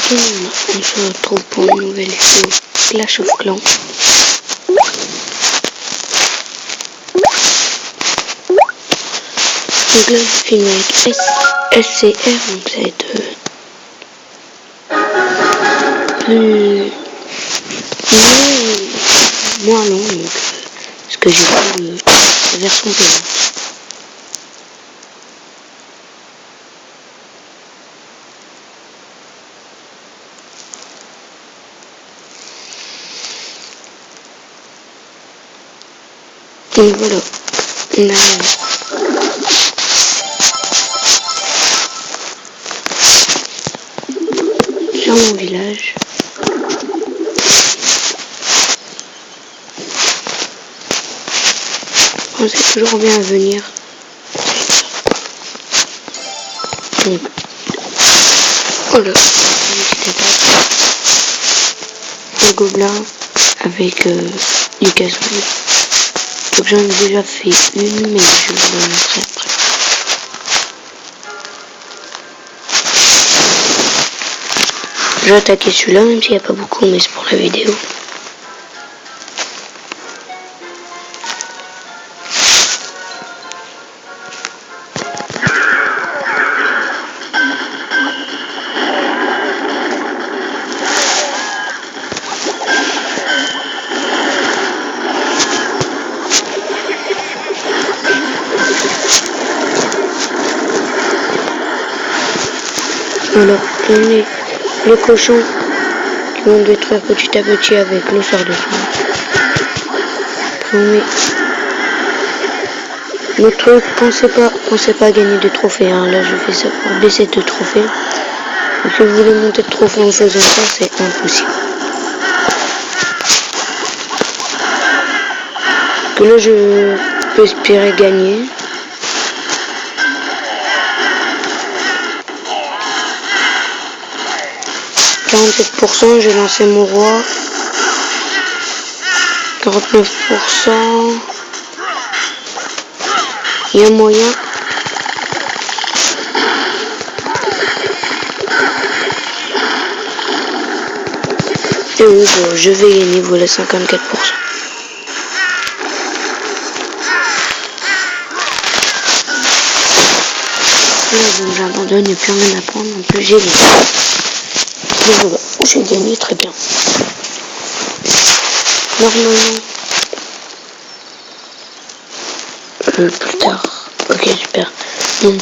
tout le monde, on se retrouve pour une nouvelle vidéo Clash of Clans. Donc là je filme avec SCR, donc ça va être moins long, donc, parce que j'ai pris la version payante. Donc voilà, on a sur mon village. On sait toujours bien venir. Donc, voilà, un gobelin avec du casse-roule. Donc j'en ai déjà fait une, mais je vous la montrerai après. Je vais attaquer celui-là, même s'il n'y a pas beaucoup, mais c'est pour la vidéo. Alors, on est les cochons qui vont détruire petit à petit avec le sort de soin. On met le truc, pensez pas gagner de trophées, hein. Là je fais ça pour baisser de trophées. Donc, si vous voulez monter de trophées en faisant ça, c'est impossible. Que là je peux espérer gagner. « 47%, j'ai lancé mon roi. 49%. Il y a moyen. Et oui, bon, je vais gagner, voilà 54%. Là, donc j'abandonne, il n'y a plus rien à prendre, en plus j'ai gagné. Et voilà, j'ai gagné très bien. Normalement, plus tard. Ok, super. Donc,